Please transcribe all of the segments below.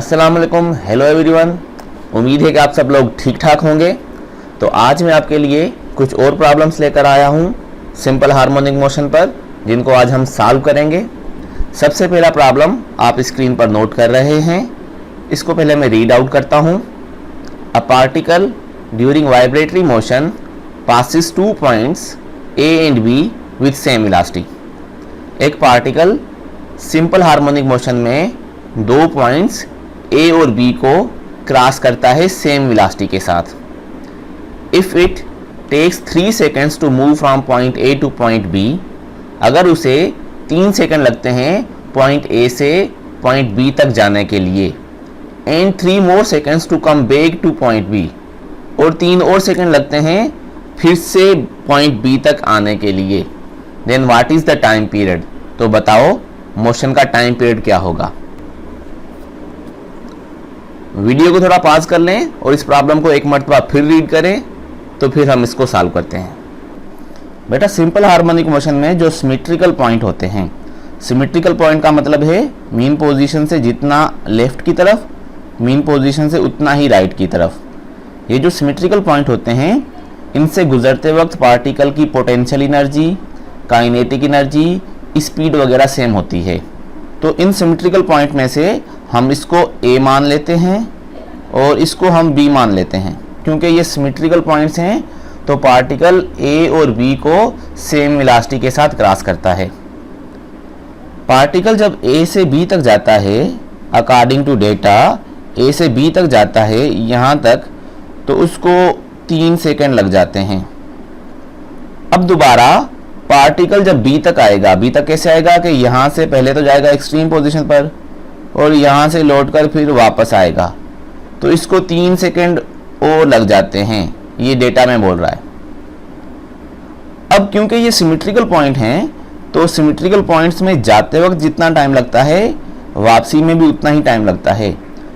अस्सलाम वालेकुम, hello everyone. उम्मीद है कि आप सब लोग ठीक ठाक होंगे। तो आज मैं आपके लिए कुछ और प्रॉब्लम्स लेकर आया हूँ सिंपल हार्मोनिक मोशन पर, जिनको आज हम सॉल्व करेंगे। सबसे पहला प्रॉब्लम आप स्क्रीन पर नोट कर रहे हैं, इसको पहले मैं रीड आउट करता हूँ। A particle during vibratory motion passes 2 points A and B with same velocity। एक पार्टिकल सिंपल हार्मोनिक मोशन में 2 पॉइंट्स A और B को क्रॉस करता है सेम वेलोसिटी के साथ। If it takes 3 seconds to move from point A to point B, अगर उसे 3 सेकंड लगते हैं पॉइंट A से पॉइंट B तक जाने के लिए, and 3 more seconds to come back to point B, और 3 और सेकंड लगते हैं फिर से पॉइंट B तक आने के लिए, then what is the time period. तो बताओ मोशन का टाइम पीरियड क्या होगा। वीडियो को थोड़ा पॉज कर लें और इस प्रॉब्लम को एक मरतबा फिर रीड करें, तो फिर हम इसको सॉल्व करते हैं। बेटा, सिंपल हार्मोनिक मोशन में जो सिमेट्रिकल पॉइंट होते हैं, सिमेट्रिकल पॉइंट का मतलब है मीन पोजीशन से जितना लेफ्ट की तरफ, मीन पोजीशन से उतना ही राइट की तरफ। ये जो सिमेट्रिकल पॉइंट होते हैं, इनसे गुजरते वक्त पार्टिकल की potential energy, kinetic energy, speed वगैरह सेम होती है। तो इन सिमेट्रिकल पॉइंट में से हम इसको A मान लेते हैं और इसको हम B मान लेते हैं। क्योंकि ये सिमेट्रिकल पॉइंट्स हैं तो पार्टिकल A और B को सेम वेलोसिटी के साथ क्रॉस करता है। पार्टिकल जब A से B तक जाता है, अकॉर्डिंग टू डेटा A से B तक जाता है यहाँ तक, तो उसको 3 सेकंड लग जाते हैं। अब दोबारा पार्टिकल जब B तक आएगा, B तक कैसे आएगा कि यहाँ से पहले तो जाएगा एक्सट्रीम पोजीशन पर और यहाँ से लौटकर फिर वापस आएगा, तो इसको 3 सेकंड और लग जाते हैं, ये डेटा में बोल रहा है। अब क्योंकि ये सिमेट्रिकल पॉइंट हैं, तो सिमेट्रिकल पॉइंट्स में जाते वक्त जितना टाइम लगता है वापसी में भी उतना ही टाइम लगता है।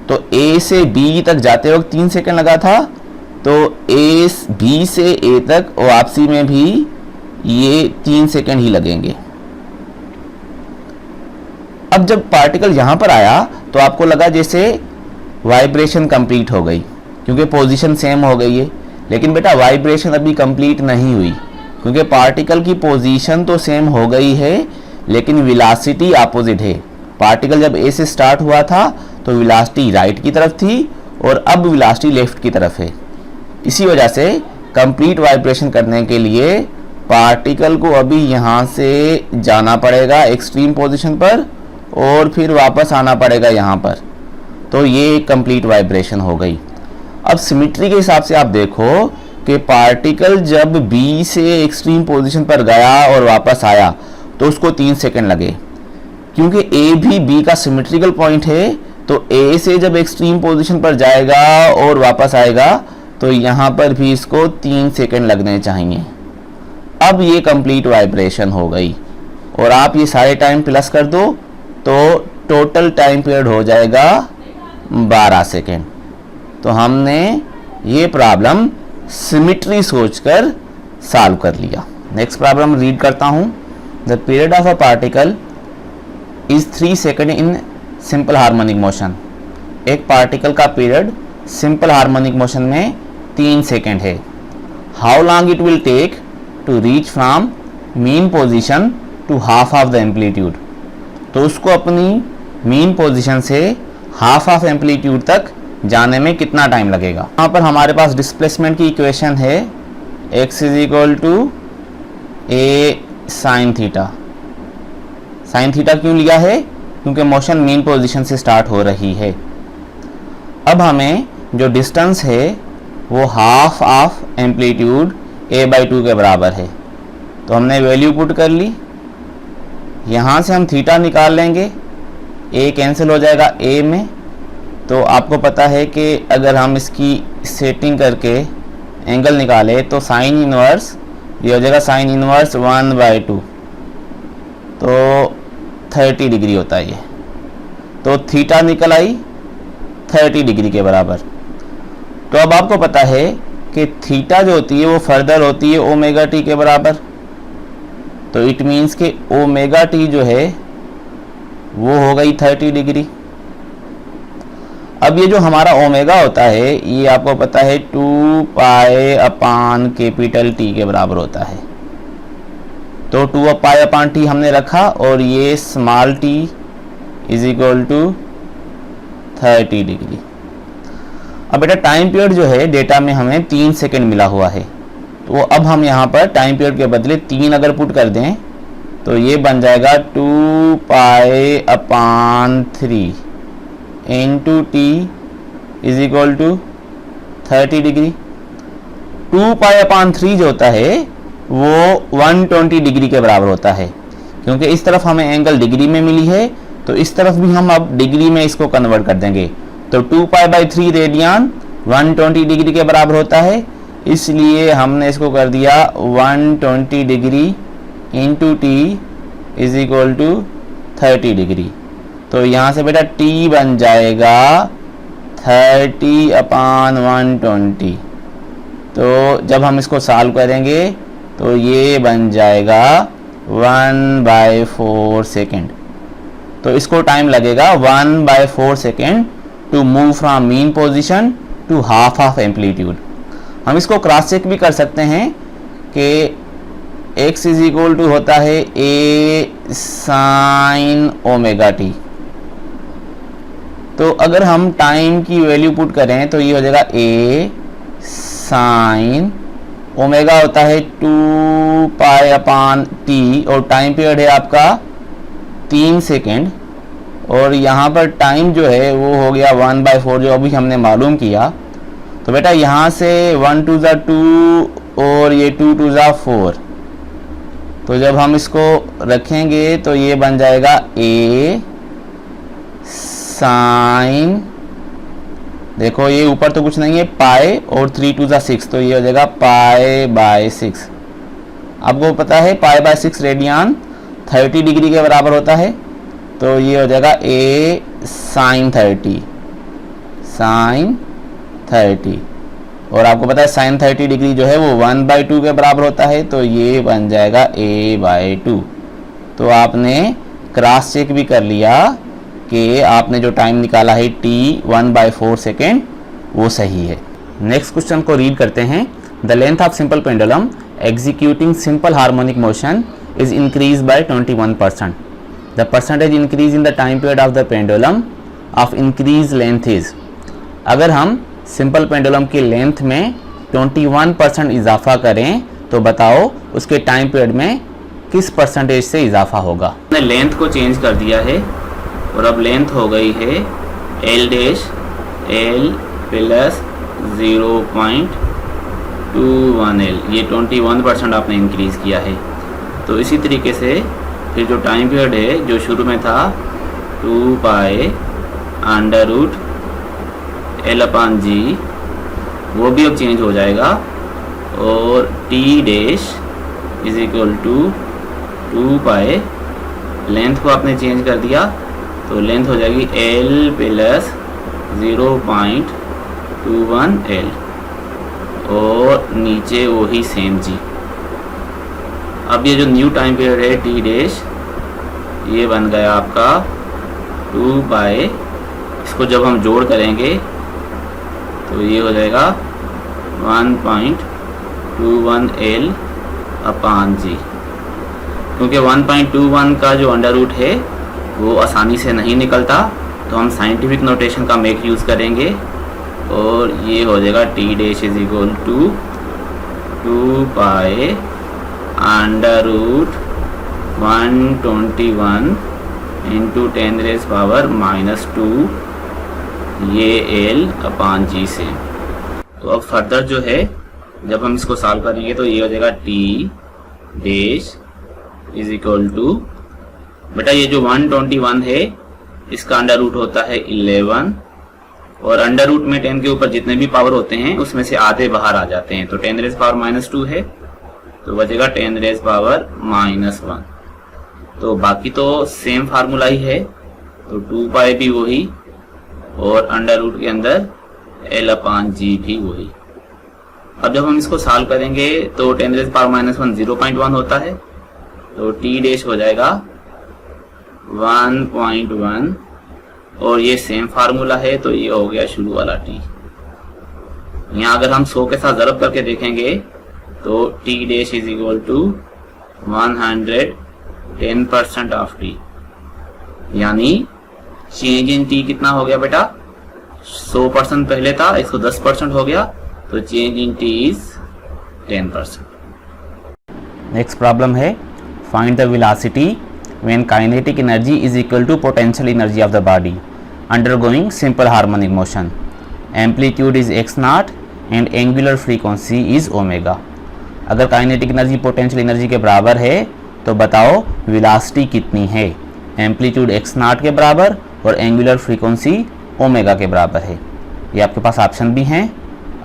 तो A से B तक जाते वक्त 3 सेकंड लगा था, तो B से A तक वापसी में भी ये 3 सेकंड ही लगेंगे। अब जब पार्टिकल यहाँ पर आया तो आपको लगा जैसे वाइब्रेशन कंप्लीट हो गई, क्योंकि पोजीशन सेम हो गई है। लेकिन बेटा, वाइब्रेशन अभी कंप्लीट नहीं हुई, क्योंकि पार्टिकल की पोजीशन तो सेम हो गई है लेकिन वेलोसिटी अपोजिट है। पार्टिकल जब A से स्टार्ट हुआ था तो वेलोसिटी राइट की तरफ थी और अब वेलोसिटी लेफ्ट की तरफ है। इसी वजह से कंप्लीट वाइब्रेशन करने के लिए पार्टिकल को अभी यहाँ से जाना पड़ेगा एक्सट्रीम पोजीशन पर और फिर वापस आना पड़ेगा यहाँ पर, तो ये कंप्लीट वाइब्रेशन हो गई। अब सिमेट्री के हिसाब से आप देखो कि पार्टिकल जब B से एक्सट्रीम पोजीशन पर गया और वापस आया तो उसको 3 सेकंड लगे। क्योंकि A भी B का सिमेट्रिकल पॉइंट है, तो A से जब एक्सट्रीम पोजीशन पर जाएगा और वापस आएगा तो यहाँ पर भी इसको 3 सेकंड लगने चाहिए। अब ये कंप्लीट वाइब्रेशन हो गई और आप ये सारे टाइम प्लस कर दो तो टोटल टाइम पीरियड हो जाएगा 12 सेकेंड। तो हमने ये प्रॉब्लम सिमेट्री सोचकर सॉल्व कर लिया। नेक्स्ट प्रॉब्लम रीड करता हूँ। The period of a particle is 3 second in simple harmonic motion. एक पार्टिकल का पीरियड सिंपल हार्मोनिक मोशन में 3 सेकेंड है। How long it will take to reach from mean position to half of the amplitude. तो उसको अपनी mean position से half of amplitude तक जाने में कितना टाइम लगेगा। यहाँ पर हमारे पास डिस्प्लेसमेंट की इक्वेशन है x is equal to a sine theta. Sine theta क्यों लिया है? क्योंकि मोशन मीन पोजीशन से स्टार्ट हो रही है। अब हमें जो डिस्टेंस है वो हाफ ऑफ एम्पलीट्यूड a/2 के बराबर है, तो हमने वैल्यू पुट कर ली। यहाँ से हम थीटा निकाल लेंगे, a कैंसिल हो जाएगा a में। तो आपको पता है कि अगर हम इसकी सेटिंग करके एंगल निकाले तो साइन इनवर्स ये हो जाएगा साइन इनवर्स 1/2, तो 30 डिग्री होता है ये। तो थीटा निकल आई 30 डिग्री के बराबर। तो अब आपको पता है कि थीटा जो होती है वो फर्दर होती है ओमेगा टी के बराबर। तो इट मीन्स कि ओमेगा टी जो है वो हो गई 30 डिग्री। अब ये जो हमारा ओमेगा होता है ये आपको पता है 2 पाई अपान कैपिटल टी के बराबर होता है। तो 2 पाई अपान टी हमने रखा और ये small T is equal to 30 degree. अब बेटा टाइम पीरियड जो है डेटा में हमें 3 सेकेंड मिला हुआ है, तो अब हम यहाँ पर टाइम पीरियड के बदले 3 अगर पुट कर दें तो ये बन जाएगा 2 pi upon 3 into T is equal to 30 degree. 2 pi upon 3 जो होता है वो 120 डिग्री के बराबर होता है, क्योंकि इस तरफ हमें एंगल डिग्री में मिली है तो इस तरफ भी हम अब डिग्री में इसको कन्वर्ट कर देंगे। तो 2 पाई बाई 3 रेडियन 120 डिग्री के बराबर होता है, इसलिए हमने इसको कर दिया 120 degree into T is equal to 30 degree. तो यहाँ से बेटा t बन जाएगा 30 अपान 120। तो जब हम इसको सॉल्व करेंगे तो ये बन जाएगा 1/4 सेकेंड। तो इसको टाइम लगेगा 1/4 second to move from mean position to half of amplitude. हम इसको क्रॉस चेक भी कर सकते हैं कि x इज इक्वल टू होता है a साइन ओमेगा टी। तो अगर हम टाइम की वैल्यू पुट करें तो ये हो जाएगा a साइन ओमेगा होता है 2 पाई अपान टी और टाइम पीरियड है आपका 3 सेकेंड, और यहाँ पर टाइम जो है वो हो गया 1/4 जो अभी हमने मालूम किया। तो बेटा यहाँ से 1 2 2 और ये 2 2 4, तो जब हम इसको रखेंगे तो ये बन जाएगा a साइन, देखो ये ऊपर तो कुछ नहीं है पाई और 3 2 6, तो ये हो जाएगा π/6। आपको पता है π/6 रेडियन 30 डिग्री के बराबर होता है, तो ये हो जाएगा a साइन 30 और आपको पता है साइन 30 डिग्री जो है वो 1/2 के बराबर होता है, तो ये बन जाएगा a/2। तो आपने क्रॉस चेक भी कर लिया कि आपने जो टाइम निकाला है t 1/4 सेकेंड वो सही है। नेक्स्ट क्वेश्चन को रीड करते हैं। The length of simple pendulum executing simple harmonic motion is increase by 21%. The percentage increase in the time period of the pendulum of increase length is. अगर हम simple pendulum की length में 21% इजाफा करें तो बताओ उसके टाइम पीरियड में किस परसेंटेज से इजाफा होगा। हमने लेंथ को चेंज कर दिया है और अब लेंथ हो गई है L dash L plus 0.21L, ये 21% आपने इंक्रीज़ किया है। तो इसी तरीके से फिर जो टाइम पीरियड है जो शुरू में था 2 pi under root L upon g, वो भी अब चेंज हो जाएगा और T dash is equal to 2 pi, length को आपने चेंज कर दिया तो लेंथ हो जाएगी L प्लस 0.21L और नीचे वही सेम जी। अब ये जो न्यू टाइम पीरियड है T डैश, ये बन गया आपका 2 पाई, इसको जब हम जोड़ करेंगे तो ये हो जाएगा 1.21L अपान जी। क्योंकि 1.21 का जो अंडर रूट है वो आसानी से नहीं निकलता, तो हम साइंटिफिक नोटेशन का मेक यूज़ करेंगे और ये हो जाएगा T dash is equal to 2 pi under root 121 into 10⁻⁻², ये L अपान जी से। तो अब फर्दर जो है जब हम इसको सॉल्व करेंगे तो ये हो जाएगा T dash is equal to, बेटा ये जो 121 है इसका अंडर रूट होता है 11 और अंडर रूट में 10 के ऊपर जितने भी पावर होते हैं उसमें से आधे बाहर आ जाते हैं, तो 10⁻⁻² है तो बचेगा 10⁻⁻⁻1। तो बाकी तो सेम फार्मूला ही है, तो 2 पाई भी वही और अंडर रूट के अंदर L अपान जी भी वही। अब जब हम इसको सॉल्व करेंगे तो 10⁻⁻1 0.1 होता है, तो T डैश हो जाएगा 1.1 और ये सेम फार्मूला है, तो ये हो गया शुरू वाला टी। यहाँ अगर हम 100 के साथ ज़रब करके देखेंगे तो T dash is equal to 110% of T, यानी चेंज इन टी कितना हो गया बेटा, 100% पहले था 110% हो गया, तो change in T is 10%। Next problem है find the velocity when kinetic energy is equal to potential energy of the body undergoing simple harmonic motion, amplitude is x naught and angular frequency is omega. अगर kinetic energy potential energy के बराबर है तो बताओ velocity कितनी है। Amplitude x not के बराबर और एंगुलर फ्रीक्वेंसी ओमेगा के बराबर है। ये आपके पास ऑप्शन भी हैं।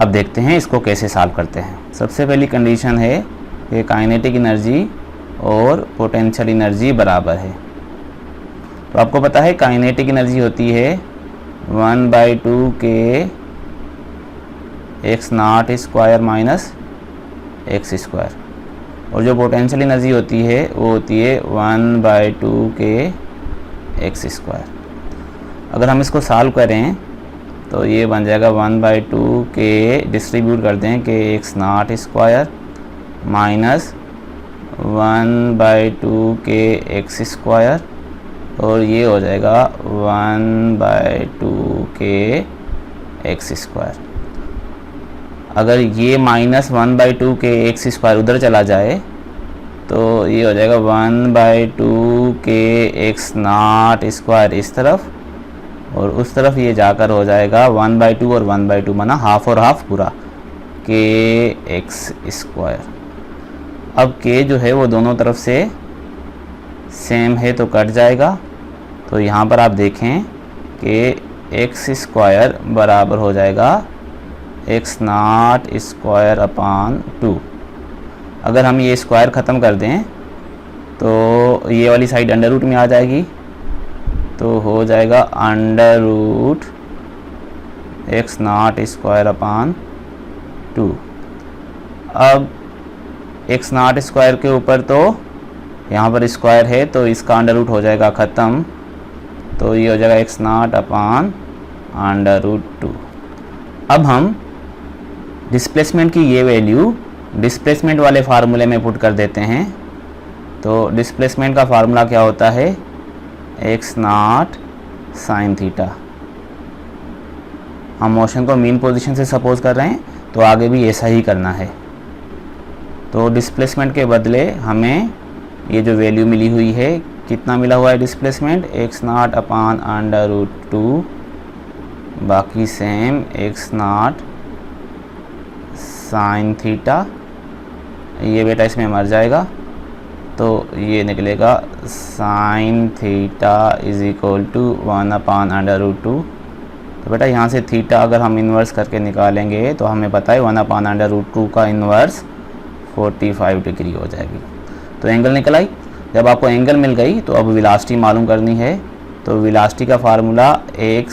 अब देखते हैं इसको कैसे सॉल्व करते हैं। सबसे पहली कंडीशन है कि काइनेटिक एनर्जी और पोटेंशियल एनर्जी बराबर है। तो आपको पता है काइनेटिक एनर्जी होती है 1/2 के x naught square minus x square, और जो पोटेंशियल एनर्जी होती है वो होती है 1/2 के x स्क्वायर। अगर हम इसको सॉल्व करें तो ये बन जाएगा 1/2 के डिस्ट्रीब्यूट कर दें कि x नॉट स्क्वायर माइनस 1/2 के x स्क्वायर, और ये हो जाएगा 1/2 के x स्क्वायर। अगर ये माइनस 1/2 के x स्क्वायर उधर चला जाए तो ये हो जाएगा 1/2 के x नॉट स्क्वायर इस तरफ, और उस तरफ ये जाकर हो जाएगा 1/2 और 1/2 बना हाफ और हाफ पूरा के x स्क्वायर। अब k जो है वो दोनों तरफ से सेम है तो कट जाएगा, तो यहाँ पर आप देखें कि x स्क्वायर बराबर हो जाएगा x नॉट स्क्वायर अपान 2। अगर हम ये स्क्वायर ख़त्म कर दें तो ये वाली साइड अंडर रूट में आ जाएगी, तो हो जाएगा under root x naught square upon 2। अब x नॉट स्क्वायर के ऊपर तो यहाँ पर स्क्वायर है तो इसका अंडर रूट हो जाएगा ख़त्म, तो ये हो जाएगा x naught upon under root 2। अब हम डिस्प्लेसमेंट की ये वैल्यू डिस्प्लेसमेंट वाले फार्मूले में पुट कर देते हैं। तो डिस्प्लेसमेंट का फार्मूला क्या होता है, x नॉट साइन थीटा। हम मोशन को मीन पोजीशन से सपोज कर रहे हैं तो आगे भी ऐसा ही करना है। तो डिस्प्लेसमेंट के बदले हमें ये जो वैल्यू मिली हुई है, कितना मिला हुआ है displacement, x naught upon under root 2, बाकी same x naught sine theta. ये बेटा इसमें मर जाएगा तो ये निकलेगा sine theta is equal to 1 upon under root 2। तो बेटा यहाँ से थीटा अगर हम इन्वर्स करके निकालेंगे तो हमें पता है 1 अपान अंडर रूट 2 का इन्वर्स 45 डिग्री हो जाएगी। तो एंगल निकल आई। जब आपको एंगल मिल गई तो अब वेलोसिटी मालूम करनी है। तो वेलोसिटी का formula x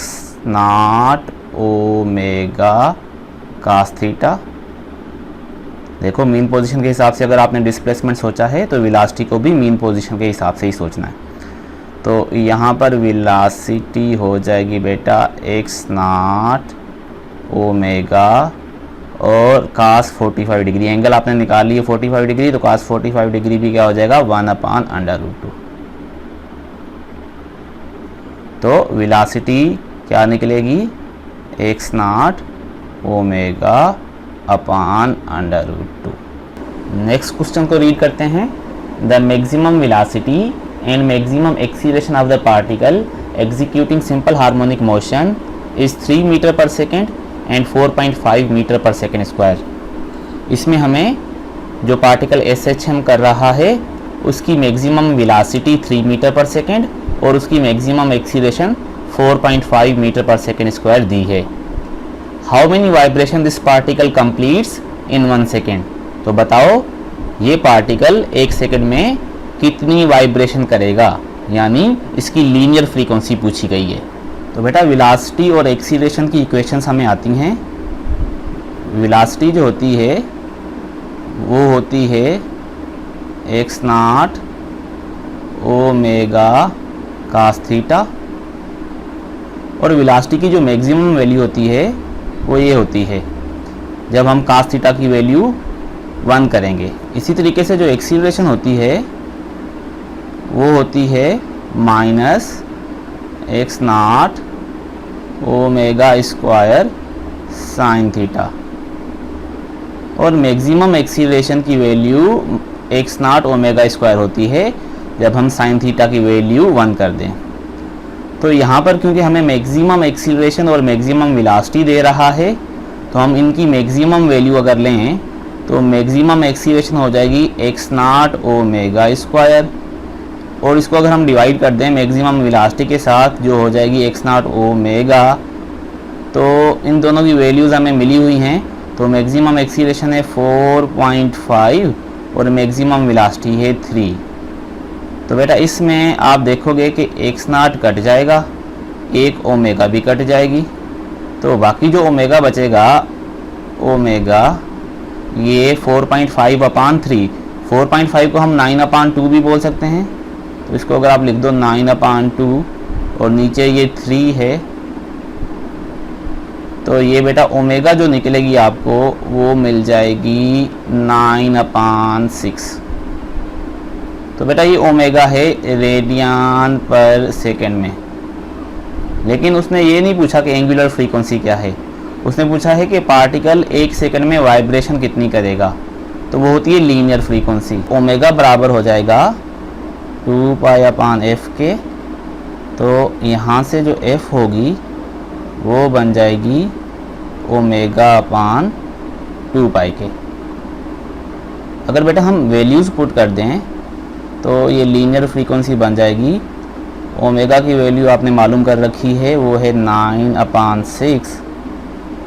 naught omega cos theta. देखो मीन पोजीशन के हिसाब से अगर आपने डिस्प्लेसमेंट सोचा है तो वेलोसिटी को भी मीन पोजीशन के हिसाब से ही सोचना है। तो यहाँ पर वेलोसिटी हो जाएगी बेटा x नॉट ओमेगा और कास 45 डिग्री। एंगल आपने निकाल लिए 45 डिग्री, तो कास 45 डिग्री भी क्या हो जाएगा 1 अपान अंडर रूट 2। तो वेलोसिटी क्या निकलेगी, x naught omega upon under root 2। Next question को रीड करते हैं। The maximum velocity and maximum acceleration of the particle executing simple harmonic motion is 3 metre per second and 4.5 metre per second square. इसमें हमें जो particle SHM कर रहा है उसकी maximum velocity 3 metre per second और उसकी maximum acceleration 4.5 metre per second square दी है। How many vibration this particle completes in 1 second. तो बताओ ये पार्टिकल 1 सेकेंड में कितनी वाइब्रेशन करेगा, यानी इसकी लीनियर फ्रीक्वेंसी पूछी गई है। तो बेटा वेलोसिटी और एक्सीलरेशन की इक्वेशंस हमें आती हैं। वेलोसिटी जो होती है वो होती है x naught omega cos theta, और वेलोसिटी की जो मैक्सिमम वैल्यू होती है वो ये होती है जब हम cos थीटा की वैल्यू 1 करेंगे। इसी तरीके से जो एक्सीलरेशन होती है वो होती है -x0 omega square sine theta, और मैक्सिमम एक्सीलरेशन की वैल्यू x0 ओमेगा स्क्वायर होती है जब हम साइन थीटा की वैल्यू 1 कर दें। तो यहाँ पर क्योंकि हमें मैक्सिमम एक्सीलरेशन और मैक्सिमम वेलोसिटी दे रहा है, तो हम इनकी मैक्सिमम वैल्यू अगर लें तो मैक्सिमम एक्सीलरेशन हो जाएगी x0 ओमेगा स्क्वायर, और इसको अगर हम डिवाइड कर दें मैक्सिमम वेलोसिटी के साथ जो हो जाएगी x0 ओमेगा, तो इन दोनों की वैल्यूज़ हमें मिली हुई हैं। तो मैक्सिमम एक्सीलरेशन है 4.5 और मैक्सिमम वेलोसिटी है 3। तो बेटा इसमें आप देखोगे कि x0 कट जाएगा, एक ओमेगा भी कट जाएगी, तो बाकी जो ओमेगा बचेगा ओमेगा ये 4.5/3, 4.5 को हम 9/2 भी बोल सकते हैं। तो इसको अगर आप लिख दो 9/2 और नीचे ये 3 है, तो ये बेटा ओमेगा जो निकलेगी आपको वो मिल जाएगी 9/6। तो बेटा ये ओमेगा है रेडियन पर सेकेंड में। लेकिन उसने ये नहीं पूछा कि एंगुलर फ्रीक्वेंसी क्या है, उसने पूछा है कि पार्टिकल 1 सेकंड में वाइब्रेशन कितनी करेगा, तो वो होती है लीनियर फ्रीक्वेंसी। ओमेगा बराबर हो जाएगा 2π/f के, तो यहाँ से जो f होगी वो बन जाएगी ω/2π के। अगर बेटा हम वैल्यूज़ पुट कर दें तो ये लीनियर फ्रीक्वेंसी बन जाएगी। ओमेगा की वैल्यू आपने मालूम कर रखी है, वो है 9/6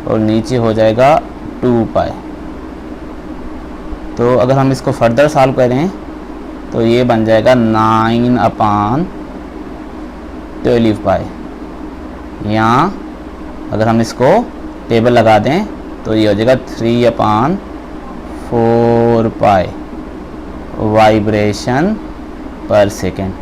और नीचे हो जाएगा 2π। तो अगर हम इसको फर्दर सॉल्व करें तो ये बन जाएगा 9/12π। यहाँ अगर हम इसको टेबल लगा दें तो ये हो जाएगा 3/4π वाइब्रेशन पर सेकेंड।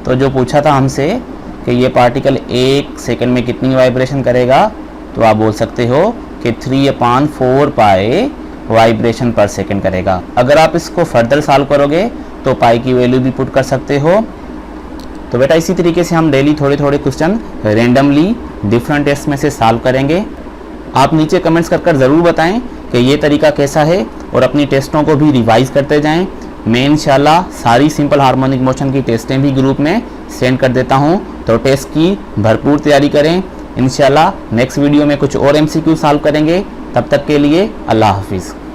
तो जो पूछा था हमसे कि ये पार्टिकल 1 सेकेंड में कितनी वाइब्रेशन करेगा, तो आप बोल सकते हो कि 3/4π वाइब्रेशन पर सेकेंड करेगा। अगर आप इसको फर्दर सॉल्व करोगे तो पाई की वैल्यू भी पुट कर सकते हो। तो बेटा इसी तरीके से हम डेली थोड़े थोड़े क्वेश्चन रेंडमली डिफरेंट टेस्ट में से सॉल्व करेंगे। आप नीचे कमेंट्स कर ज़रूर बताएं कि ये तरीका कैसा है और अपनी टेस्टों को भी रिवाइज करते जाएं। मैं इंशाल्लाह सारी सिंपल हार्मोनिक मोशन की टेस्टें भी ग्रुप में सेंड कर देता हूं, तो टेस्ट की भरपूर तैयारी करें। इंशाल्लाह नेक्स्ट वीडियो में कुछ और MCQ सॉल्व करेंगे। तब तक के लिए अल्लाह हाफिज़।